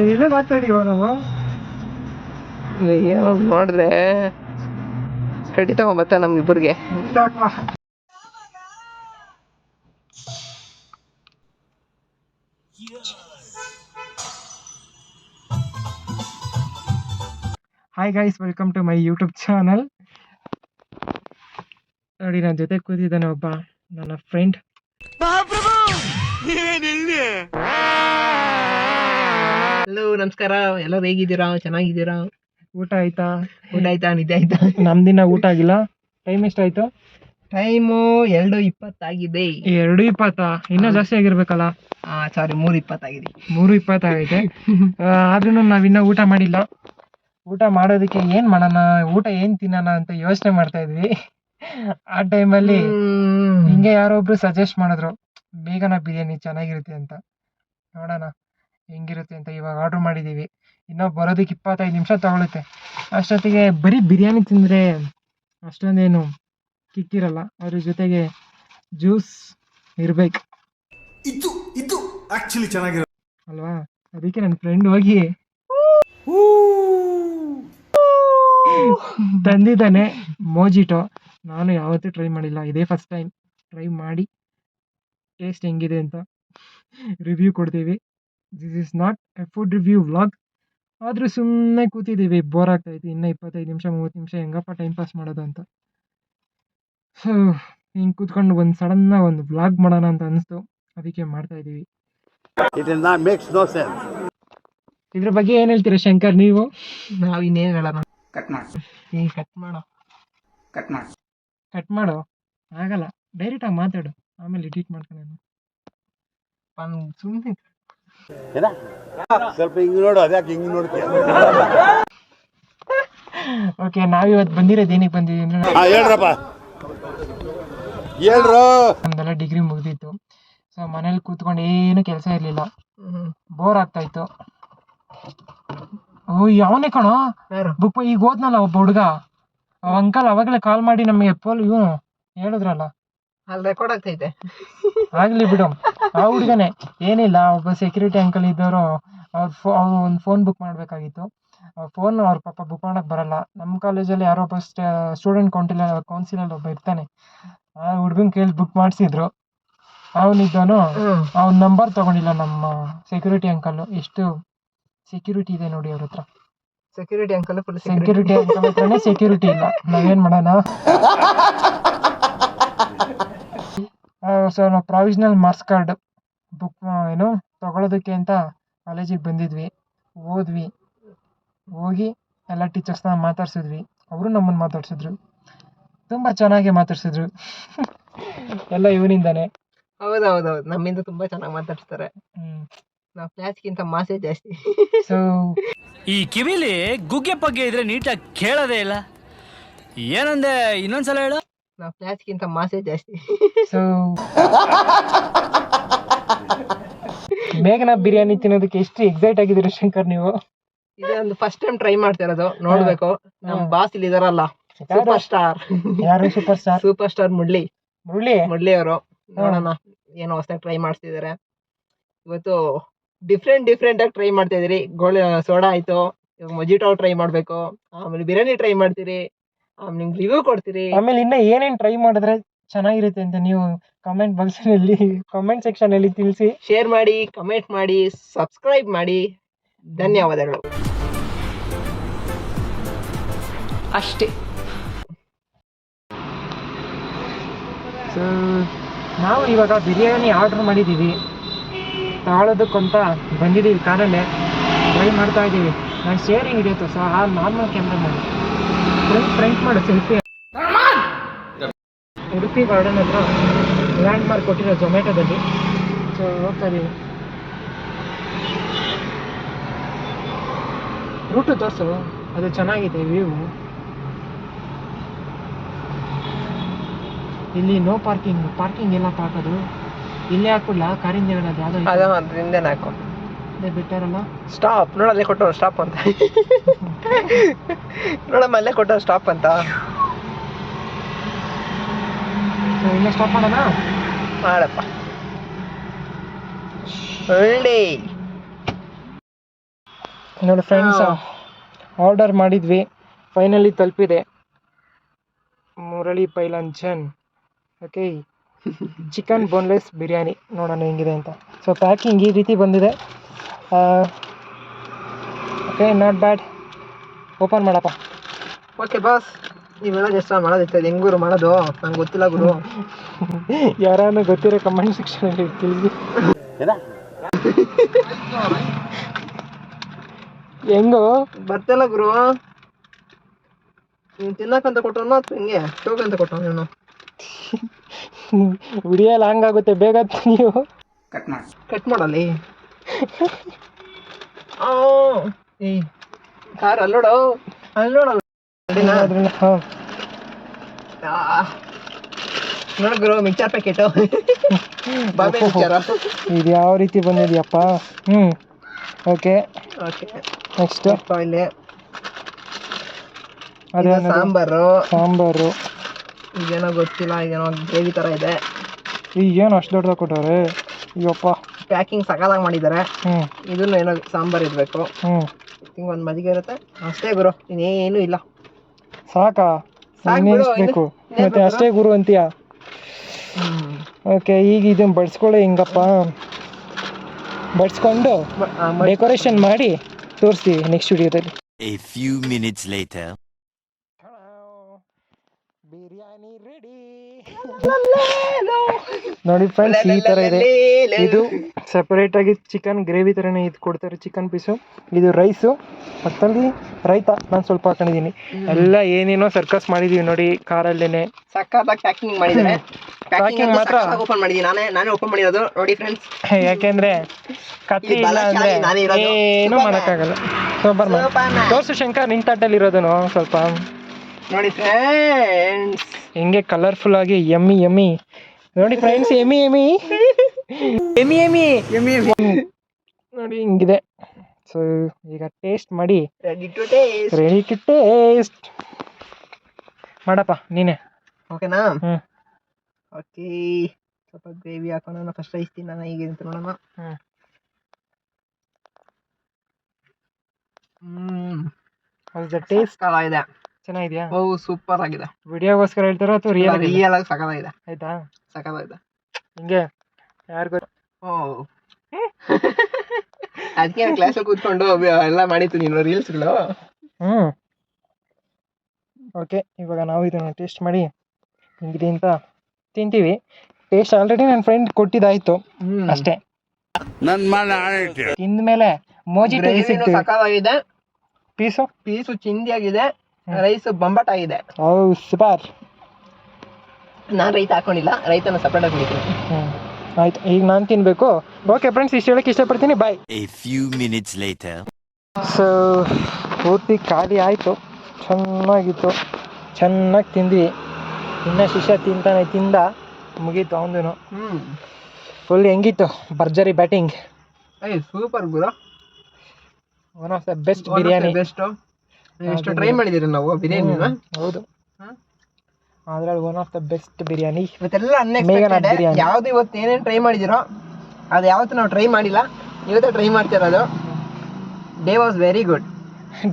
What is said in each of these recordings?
ಇಲ್ಲೇ ಮಾತಾಡಿವ ನಾವು ನೋಡಿದ್ರೆ ಕಡಿ ತಗೊಂಬತ್ತ ನಮ್ಗಿಬ್ಬರಿಗೆ. Hi guys, welcome to my YouTube channel. ನೋಡಿ, ನನ್ನ ಜೊತೆ ಕೂತಿದ್ದಾನೆ ಒಬ್ಬ ನನ್ನ ಫ್ರೆಂಡ್. ಹಲೋ, ನಮಸ್ಕಾರ. ಎಲ್ಲರೂ ಹೇಗಿದ್ದೀರಾ? ಚೆನ್ನಾಗಿದ್ದೀರಾ? ಊಟ ಆಯ್ತಾ? ನಿದ್ದೆ ಆಯ್ತಾ? ನಮ್ದಿನ ಊಟ ಆಗಿಲ್ಲ. ಟೈಮ್ ಎಷ್ಟಾಯ್ತು? ಟೈಮು 2:20 ಆಗಿದೆ. 2:20? ಇನ್ನೂ ಜಾಸ್ತಿ ಆಗಿರ್ಬೇಕಲ್ಲ? ಸಾರಿ, 3:20 ಆಗಿದೆ. 3:20 ಆಗೈತೆ. ಆದ್ರೂ ನಾವಿನ್ನ ಊಟ ಮಾಡಿಲ್ಲ. ಊಟ ಮಾಡೋದಕ್ಕೆ ಏನ್ ಮಾಡೋಣ, ಊಟ ಏನ್ ತಿನ್ನೋಣ ಅಂತ ಯೋಚನೆ ಮಾಡ್ತಾ ಇದ್ವಿ. ಆ ಟೈಮಲ್ಲಿ ಹಿಂಗೆ ಯಾರೊಬ್ರು ಸಜೆಸ್ಟ್ ಮಾಡಿದ್ರು, ಬೇಗನ ಬಿರಿಯಾನಿ ಚೆನ್ನಾಗಿರುತ್ತೆ ಅಂತ. ನೋಡೋಣ ಹೆಂಗಿರುತ್ತೆ ಅಂತ. ಇವಾಗ ಆರ್ಡ್ರ್ ಮಾಡಿದ್ದೀವಿ. ಇನ್ನೂ ಬರೋದಕ್ಕೆ 25 ನಿಮಿಷ ತಗೊಳುತ್ತೆ. ಅಷ್ಟೊತ್ತಿಗೆ ಬರೀ ಬಿರಿಯಾನಿ ತಿಂದರೆ ಅಷ್ಟೊಂದೇನು ಕಿಕ್ಕಿರಲ್ಲ, ಅದ್ರ ಜೊತೆಗೆ ಜ್ಯೂಸ್ ಇರ್ಬೇಕು. ಇದು ಆಕ್ಚುಲಿ ಚೆನ್ನಾಗಿರೋ ಅಲ್ವಾ? ಅದಕ್ಕೆ ನನ್ನ ಫ್ರೆಂಡ್ ಹೋಗಿ ತಂದಿದ್ದಾನೆ ಮೋಜಿಟೋ. ನಾನು ಯಾವತ್ತೂ ಟ್ರೈ ಮಾಡಿಲ್ಲ, ಇದೇ ಫಸ್ಟ್ ಟೈಮ್ ಟ್ರೈ ಮಾಡಿ ಟೇಸ್ಟ್ ಹೆಂಗಿದೆ ಅಂತ ರಿವ್ಯೂ ಕೊಡ್ತೀವಿ. This is not A food review vlog. ಆದರೂ ಸುಮ್ಮನೆ ಕೂತಿದ್ದೀವಿ, ಬೋರ್ ಆಗ್ತಾಯಿತ್ತು. ಇನ್ನೂ 25 ನಿಮಿಷ 30 ನಿಮಿಷ ಹೆಂಗಪ್ಪ ಟೈಮ್ ಪಾಸ್ ಮಾಡೋದು ಅಂತ. ಸೊ ಹಿಂಗೆ ಕೂತ್ಕೊಂಡು ಒಂದು ಸಡನ್ನಾಗಿ ಒಂದು ವ್ಲಾಗ್ ಮಾಡೋಣ ಅಂತ ಅನಿಸ್ತು, ಅದಕ್ಕೆ ಮಾಡ್ತಾ ಇದ್ದೀವಿ. ಇದ್ರ ಬಗ್ಗೆ ಏನು ಹೇಳ್ತೀರಾ ಶಂಕರ್ ನೀವು? ನಾವು ಇನ್ನೇನು ಹೇಳೋಣ? ಕಟ್ ಮಾಡು. ಆಗಲ್ಲ, ಡೈರೆಕ್ಟಾಗಿ ಮಾತಾಡು, ಆಮೇಲೆ ಎಡಿಟ್ ಮಾಡ್ಕೊಂಡು ಸುಮ್ಮನೆ ಸ್ವಲ್ಪ ಹಿಂಗ್ ನೋಡು, ಅದ್ಯಾಕೆ ಹಿಂಗ್ ನೋಡ್ತೀಯ? ಓಕೆ, ನಾವಿವತ್ತು ಬಂದಿರೋದು ಏನಕ್ಕೆ ಬಂದಿದ್ದೀವಿ? ಹೇಳ್ರಪ್ಪ, ಹೇಳ್ರು. ನಮ್ದೆಲ್ಲ ಡಿಗ್ರಿ ಮುಗ್ದಿತ್ತು. ಸೊ ಮನೇಲಿ ಕೂತ್ಕೊಂಡು ಏನು ಕೆಲಸ ಇರಲಿಲ್ಲ, ಬೋರ್ ಆಗ್ತಾಯಿತ್ತು. ಅವನೇ ಕಣೋ ಬುಕ್. ಈಗ ಹೋದ್ನಲ್ಲ ಒಬ್ಬ ಹುಡುಗ, ಅಂಕಲ್ ಅವಾಗಲೇ ಕಾಲ್ ಮಾಡಿ ನಮಗೆ ಇವನು ಹೇಳಿದ್ರಲ್ಲ, ಅಲ್ಲಿ ರೆಕಾರ್ಡ್ ಆಗ್ತೈತೆ. ಆಗ್ಲಿ ಬಿಡು. ಆ ಹುಡುಗನೇ, ಏನಿಲ್ಲ, ಒಬ್ಬ ಸೆಕ್ಯೂರಿಟಿ ಅಂಕಲ್ ಇದ್ದವರು. ಅವ್ರು ಒಂದು ಫೋನ್ ಬುಕ್ ಮಾಡಬೇಕಾಗಿತ್ತು. ಫೋನ್ ಅವ್ರ ಪಾಪ ಬುಕ್ ಮಾಡೋಕ್ಕೆ ಬರಲ್ಲ. ನಮ್ಮ ಕಾಲೇಜಲ್ಲಿ ಯಾರೋ ಒಬ್ಬ ಸ್ಟೂಡೆಂಟ್ ಕೌನ್ಸಿಲಲ್ಲಿ ಒಬ್ಬ ಇರ್ತಾನೆ. ಆ ಹುಡುಗನ ಕೈಯಲ್ಲಿ ಬುಕ್ ಮಾಡಿಸಿದ್ರು. ಅವನಿದ್ದವನು ಅವ್ನ ನಂಬರ್ ತೊಗೊಂಡಿಲ್ಲ ನಮ್ಮ ಸೆಕ್ಯೂರಿಟಿ ಅಂಕಲ್ಲು. ಎಷ್ಟು ಸೆಕ್ಯೂರಿಟಿ ಇದೆ ನೋಡಿ ಅವ್ರ ಹತ್ರ. ಸೆಕ್ಯೂರಿಟಿ ಅಂಕಲ್ ಸೆಕ್ಯೂರಿಟಿ ಅಂಕಲ್ ಹತ್ರನೇ ಸೆಕ್ಯೂರಿಟಿ ಇಲ್ಲ, ನಾವೇನು ಮಾಡೋಣ? ಸೊ ನಾವು ಪ್ರಾವಿಷನಲ್ ಮಾರ್ಕ್ಸ್ ಕಾರ್ಡ್ ಬುಕ್ ತೊಗೊಳೋದಕ್ಕೆ ಅಂತ ಕಾಲೇಜಿಗೆ ಬಂದಿದ್ವಿ. ಹೋಗಿ ಎಲ್ಲ ಟೀಚರ್ಸ್ನ ಮಾತಾಡ್ಸಿದ್ವಿ. ಅವರು ನಮ್ಮನ್ನು ಮಾತಾಡ್ಸಿದ್ರು, ತುಂಬ ಚೆನ್ನಾಗಿ ಮಾತಾಡ್ಸಿದ್ರು. ಎಲ್ಲ ಇವನಿಂದಾನೆ. ಹೌದೌದೌದು, ನಮ್ಮಿಂದ ತುಂಬಾ ಚೆನ್ನಾಗಿ ಮಾತಾಡ್ತಾರೆ. ನಾವು ಕ್ಲಾಸ್ಗಿಂತ ಮಾಸೇ ಜಾಸ್ತಿ. ಸೊ ಈ ಕಿವಿಲಿ ಗುಗ್ಗೆ ಪಗ್ಗೆ ಇದ್ರೆ ನೀಟಾಗಿ ಕೇಳೋದೇ ಇಲ್ಲ. ಏನಂದೆ, ಇನ್ನೊಂದ್ಸಲ ಹೇಳು. ನಾವು ಕ್ಲಾಸ್ಗಿಂತ ಮಾಸೇ ಜಾಸ್ತಿ. ಸೊ ಬೇಗನ ಬಿರಿಯಾನಿ ತಿನ್ನೋದಕ್ಕೆ ಎಷ್ಟು ಎಕ್ಸೈಟ್ ಆಗಿದ್ದೀರಾ ಶಂಕರ್ ನೀವು? ಇದೊಂದು ಫಸ್ಟ್ ಟೈಮ್ ಟ್ರೈ ಮಾಡ್ತಾ ಇರೋದು, ನೋಡ್ಬೇಕು. ನಮ್ ಬಾಸ್ ಇಲ್ಲಿ ಇದಾರಲ್ಲ, ಸೂಪರ್ ಸ್ಟಾರ್. ಯಾರು super star? Super star Murali ಅವರು. ನೋಡೋಣ, ಏನೋ ಹೊಸದಾಗಿ ಟ್ರೈ ಮಾಡ್ತಿದಾರೆ. ಇವತ್ತು ಡಿಫ್ರೆಂಟ್ ಆಗಿ ಟ್ರೈ ಮಾಡ್ತಾ ಇದೀರಿ. ಸೋಡಾ ಆಯ್ತು, ಇವಾಗ ಮೊಜಿಟೋ ಟ್ರೈ ಮಾಡ್ಬೇಕು, ಆಮೇಲೆ ಬಿರಿಯಾನಿ ಟ್ರೈ ಮಾಡ್ತೀರಿ, ಆಮೇಲೆ ನಿಮ್ಗೆ ರಿವ್ಯೂ ಕೊಡ್ತೀರಿ. ಆಮೇಲೆ ಇನ್ನ ಏನೇನ್ ಟ್ರೈ ಮಾಡಿದ್ರೆ ಚೆನ್ನಾಗಿರುತ್ತೆ ಅಂತ ನೀವು ಕಮೆಂಟ್ ಸೆಕ್ಷನ್ ಅಲ್ಲಿ ತಿಳಿಸಿ. ಶೇರ್ ಮಾಡಿ, ಕಮೆಂಟ್ ಮಾಡಿ, ಸಬ್ಸ್ಕ್ರೈಬ್ ಮಾಡಿ. ಧನ್ಯವಾದಗಳು. ಅಷ್ಟೇ. ಸೊ ನಾವು ಇವಾಗ ಬಿರಿಯಾನಿ ಆರ್ಡ್ರ್ ಮಾಡಿದ್ದೀವಿ, ತಗೊಳ್ಳೋದಕ್ಕಂತ ಬಂದಿದ್ದೀವಿ. ಕಾರಲ್ಲೇ ಟ್ರೈ ಮಾಡ್ತಾ ಇದ್ದೀವಿ. ನಾನು ಶೇರಿಂಗ್ ಹಿಡಿಯುತ್ತೆ. ಸೊ ಆ ನಾರ್ಮಲ್ ಕ್ಯಾಮ್ರಾ ಮಾಡಿ ಫ್ರಂಟ್ ಮಾಡು ಸೆಲ್ಫಿ. ಉಡುಪಿ ಗಾರ್ಡನ್ ಹತ್ರ ಲ್ಯಾಂಡ್ ಮಾರ್ಕ್ ಕೊಟ್ಟಿರೋ ಝೊಮ್ಯಾಟೋದಲ್ಲಿ. ಸೊ ಹೋಗ್ತಾ ಇದ್ದೀವಿ. ರೂಟು ತೋರಿಸು, ಅದು ಚೆನ್ನಾಗಿದೆ ವ್ಯೂ. ಇಲ್ಲಿ ನೋ ಪಾರ್ಕಿಂಗ್ ಎಲ್ಲ ಹಾಕೋದು. ಇಲ್ಲೇ ಹಾಕೊಡ್ಲಾ? ಕಾರಿಂದ ಹೇಳೋದು ಯಾವುದೋ ಅದರಿಂದ ಹಾಕೋ, ಬಿಟ್ಟಾರಲ್ಲ. ಸ್ಟಾಪ್ ನೋಡಲ್ಲೇ ಕೊಟ್ಟರು ಸ್ಟಾಪ್ ಅಂತ. ನೋಡಮ್ಮ, ಅಲ್ಲೇ ಕೊಟ್ಟರು ಸ್ಟಾಪ್ ಅಂತ. ಇಲ್ಲೇ ಸ್ಟಾಪ್ ಮಾಡೋಣ. ಮಾಡಪ್ಪ, ಒಳ್ಳೆ ನೋಡಿ ಫ್ರೆಂಡ್ಸ್, ಆರ್ಡರ್ ಮಾಡಿದ್ವಿ, ಫೈನಲಿ ತಲುಪಿದೆ. Murali Pailanchan. Okay, chicken boneless biryani. ನೋಡೋಣ ಹೆಂಗಿದೆ ಅಂತ. ಸೊ ಪ್ಯಾಕಿಂಗ್ ಈ ರೀತಿ ಬಂದಿದೆ. Okay, not bad. ಓಪನ್ ಮಾಡಪ್ಪ. ಓಕೆ ಬಾಸ್, ನೀವೆಲ್ಲ ಎಷ್ಟು ಮಾಡೋದಿತ್ತು, ಹೆಂಗ್ ಗುರು ಮಾಡೋದು ನಂಗೆ ಗೊತ್ತಿಲ್ಲ ಗುರು. ಯಾರನ್ನು ಗೊತ್ತಿರೋ ಕಮೆಂಟ್ ಸೆಕ್ಷನಲ್ಲಿ ತಿಳಿಸಿ. ಹೆಂಗೋ ಬರ್ತಿಲ್ಲ ಗುರು. ನೀನು ತಿನ್ನಕ್ಕಂತ ಕೊಟ್ಟರು ಅಥವಾ ಹಿಂಗೆ ಶೋಕಂತ ಕೊಟ್ಟರು ನೀನು? ವಿಡಿಯೋ ಲಾಂಗ್ ಆಗುತ್ತೆ, ಬೇಗ ನೀವು ಕಟ್ ಮಾಡಲಿ. ಏಯ್ ಕಾರ್ ಅಲ್ಲೋಡು, ಅಲ್ಲೋಡು. ಹಾಂ, ನೋಡು ಗುರು, ಮಿಕ್ಚರ್ ಪ್ಯಾಕೆಟು. ಬಾಬೆ ಮಿಕ್ಚರ. ಇದು ಯಾವ ರೀತಿ ಬಂದಿದೆಯಪ್ಪ. Okay, okay. ನೆಕ್ಸ್ಟ್ ಇಲ್ಲಿ ಅದೇ ಸಾಂಬಾರು. ಈಗೇನೋ ಗೊತ್ತಿಲ್ಲ, ಈಗೇನೋ ಗ್ರೇವಿ ಥರ ಇದೆ. ಈಗೇನು ಅಷ್ಟು ದೊಡ್ಡದಾಗ ಕೊಟ್ಟವ್ರೆ. ಅಯ್ಯಪ್ಪ, ಪ್ಯಾಕಿಂಗ್ ಸಕಾಲಾಗಿ ಮಾಡಿದ್ದಾರೆ. ಇದನ್ನು ಏನೋ ಸಾಂಬಾರು ಇರಬೇಕು. ಹಿಂಗೆ ಒಂದು ಮಜ್ಜಿಗೆ ಇರುತ್ತೆ ಅಷ್ಟೇ ಗುರು, ಇನ್ನೇನು ಇಲ್ಲ. ಸಾಕಾ? ಬೇಕು ಮತ್ತೆ ಅಷ್ಟೇ ಗುರು ಅಂತೀಯ? ಓಕೆ, ಈಗ ಇದನ್ನು ಬಡ್ಸ್ಕೊಳ್ಳೋ ಹಿಂಗಪ್ಪ. ಬಡ್ಸ್ಕೊಂಡು ಡೆಕೋರೇಷನ್ ಮಾಡಿ ತೋರಿಸ್ತೀವಿ ನೆಕ್ಸ್ಟ್ ವಿಡಿಯೋದಲ್ಲಿ. A few minutes later. Biryani ready. ನೋಡಿ ಫ್ರೆಂಡ್ಸ್, ಈ ತರ ಇದೆ. ಇದು ಸೆಪರೇಟ್ ಆಗಿ ಚಿಕನ್ ಗ್ರೇವಿ ತರನೇ ಇದು ಕೊಡ್ತಾರೆ, ಚಿಕನ್ ಪೀಸು. ಇದು ರೈಸು, ಮತ್ತಲ್ಲಿ ರೈತ ನಾನು ಸ್ವಲ್ಪ ಹಾಕೊಂಡಿದ್ದೀನಿ. ಎಲ್ಲ ಏನೇನೋ ಸರ್ಕಸ್ ಮಾಡಿದೀವಿ ನೋಡಿ ಕಾರಲ್ಲೇನೆ. ಸಕ್ಕತ್ತಾಗಿ ಪ್ಯಾಕಿಂಗ್ ಮಾಡಿದ್ದಾರೆ. ಪ್ಯಾಕಿಂಗ್ ಮಾತ್ರ ಓಪನ್ ಮಾಡಿದ್ದೀನಿ, ನಾನೇ ಓಪನ್ ಮಾಡಿರೋದು ನೋಡಿ ಫ್ರೆಂಡ್ಸ್. ಯಾಕೆಂದ್ರೆ ಕತ್ತಿ ಇಲ್ಲ ಅಂದ್ರೆ ಏನು ಮಾಡೋಕ್ಕಾಗಲ್ಲ. ಸೂಪರ್ ತೋರ್ಸು ಶಂಕರ್, ನಿನ್ ತಟ್ಟಲ್ಲಿ ಇರೋದನು ಸ್ವಲ್ಪ ನೋಡಿ ಫ್ರೆಂಡ್ಸ್. ಹೆಂಗೆ ಕಲರ್ಫುಲ್ ಆಗಿ ಎಮ್ಮಿ ಎಮ್ಮಿ ನೋಡಿ ಫ್ರೆಂಡ್ಸ್, ಎಮ್ಮಿ ಎಮ್ಮಿ ಎಮ್ಮಿ ಎಮ್ಮಿ ಎಮ್ಮಿ ನೋಡಿ ಹಿಂಗಿದೆ. ಸೊ ಈಗ ಟೇಸ್ಟ್ ಮಾಡಿ ರೆಡಿ ಟು ಟೇಸ್ಟ್ ಮಾಡಪ್ಪ ನೀನೆ. ಓಕೆನಾ? ಓಕೆ, ಸ್ವಲ್ಪ ಗ್ರೇವಿ ಹಾಕೋಣ. ಫಸ್ಟ್ ರೈಸ್ ತಿನ್ನೋಣ ಹೀಗೆ ಅಂತ ನೋಡೋಣ. ಟೇಸ್ಟ್ ಇದೆ, ಚೆನ್ನಾಗಿದ್ಯಾ? ಓ ಸೂಪರ್ ಆಗಿದೆ. ವಿಡಿಯೋಗೋಸ್ಕರ ಹೇಳ್ತಾರೋ ಅಥವಾ ರಿಯಲ್ ಆಗಿ ಸಕ್ಕತ್ತಾಗಿದೆ. ಆಯ್ತಾ? ಸಕ್ಕತ್ತಾಗಿದೆ. ಹಿಂಗೆ ಯಾರಿಗೂ ಅದಕ್ಕೆ ಕ್ಲಾಸಲ್ಲಿ ಕೂತ್ಕೊಂಡು ಎಲ್ಲ ಮಾಡಿತ್ತು ನೀನು ರೀಲ್ಸ್ಗಳು. ಓಕೆ, ಇವಾಗ ನಾವು ಇದನ್ನು ಟೇಸ್ಟ್ ಮಾಡಿ ಹಿಂಗಿದೆ ಅಂತ ತಿಂತೀವಿ. ಟೇಸ್ಟ್ ಆಲ್ರೆಡಿ ನನ್ನ ಫ್ರೆಂಡ್ ಕೊಟ್ಟಿದ್ದಾಯ್ತು ಅಷ್ಟೇ. ತಿಂದ್ಮೇಲೆ ಮೋಜಿಟೋ ಸಿಗ್ತೀವಿ. ಸಕ್ಕತ್ತಾಗಿದೆ. ಪೀಸು ಚಿಂದಿಯಾಗಿದೆ. ರೈಸ್ ಬಂಬಟ್ ಆಗಿದೆ. ಸೂಪರ್. ನಾನು ರೈತ ಹಾಕೊಂಡಿಲ್ಲ, ರೈತನ ಸಪ್ರೇಟ್ ಆಗಿ ಕುಡಿತೀನಿ. ಆಯ್ತು, ಈಗ ನಾನು ತಿನ್ಬೇಕು. ಓಕೆ ಫ್ರೆಂಡ್ಸ್, ಇಷ್ಟು ಹೇಳಕ್ಕೆ ಇಷ್ಟಪಡ್ತೀನಿ. ಬಾಯ್. A few minutes later. So ಪೂರ್ತಿ ಖಾಲಿ ಆಯಿತು. ಚೆನ್ನಾಗಿತ್ತು, ಚೆನ್ನಾಗಿ ತಿಂದ್ವಿ. ಇನ್ನು ಶಿಷ್ಯ ತಿಂದ ಮುಗೀತು ಅವನು. ಫುಲ್ ಹೆಂಗಿತ್ತು ಭರ್ಜರಿ batting. Super Guru. One of the best biryani. Best. ಎಷ್ಟು ಟ್ರೈ ಮಾಡಿದ್ದೀರಿ ನಾವು ಬಿರಿಯಾನಿನ? ಹೌದು, ಅದ್ರಲ್ಲಿ one of the best biryani. ಇವತ್ತೆಲ್ಲ ಅನ್ಎಕ್ಸ್ಪೆಕ್ಟೆಡ್. ಯಾವ್ದು ಇವತ್ತು ಏನೇನು ಟ್ರೈ ಮಾಡಿದಿರೋ ಅದು ಯಾವತ್ತೂ ನಾವು ಟ್ರೈ ಮಾಡಿಲ್ಲ, ಇವತ್ತೇ ಟ್ರೈ ಮಾಡ್ತಿರೋದು. Day was very good.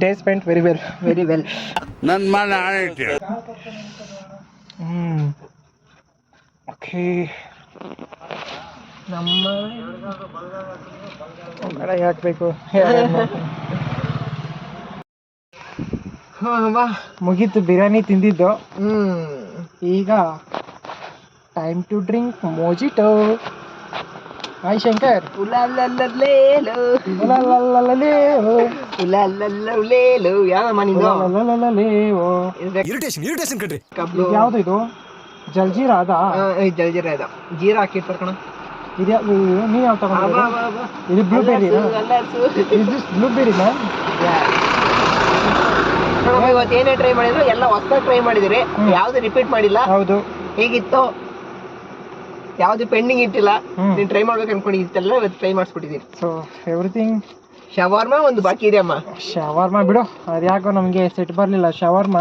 Day spent very well. Okay, ನಮ್ಮ ಹಾಕ್ಬೇಕು. ಮುಗೀತು ಬಿರಿಯಾನಿ ತಿಂದಿದ್ದು. ಈಗ time to drink mojito. Hi Shankar. ಯಾವ್ದು ಇದು? ಜಲ್ಜೀರಾ ಅದ? ಜಲ್ಜೀರಾ ಇದೆ, ಜೀರಾ ಹಾಕಿರ್ತಾರೆ ಕಣ. ನೀವ್ ಯಾವ ತಗೊಂಡ್ರಿ? ಇದು ಬ್ಲೂಬೆರಿ. ಬ್ಲೂಬೆರಿನಾ? ಇವತ್ತು ಏನೇ ಟ್ರೈ ಮಾಡಿದ್ರು ಎಲ್ಲ ಹೊಸದಾಗಿ ಟ್ರೈ ಮಾಡಿದಿರಿ, ಯಾವ್ದು ರಿಪೀಟ್ ಮಾಡಿಲ್ಲ. ಹೌದು, ಹೇಗಿತ್ತು ಯಾವ್ದು ಪೆಂಡಿಂಗ್ ಇಟ್ಟಿಲ್ಲ. ನೀನ್ ಟ್ರೈ ಮಾಡ್ಬೇಕು ಅನ್ಕೊಂಡಿದ್ದೆಲ್ಲ ಇವತ್ತು ಟ್ರೈ ಮಾಡಿಸ್ಬಿಟ್ಟಿದೀನಿ. So everything. ಶವರ್ಮ ಒಂದು ಬಾಕಿ ಇದೆ ಅಮ್ಮ. ಶವರ್ಮ ಬಿಡು, ಅದ್ಯಾಕೋ ನಮ್ಗೆ ಸೆಟ್ ಬರ್ಲಿಲ್ಲ ಶವರ್ಮ.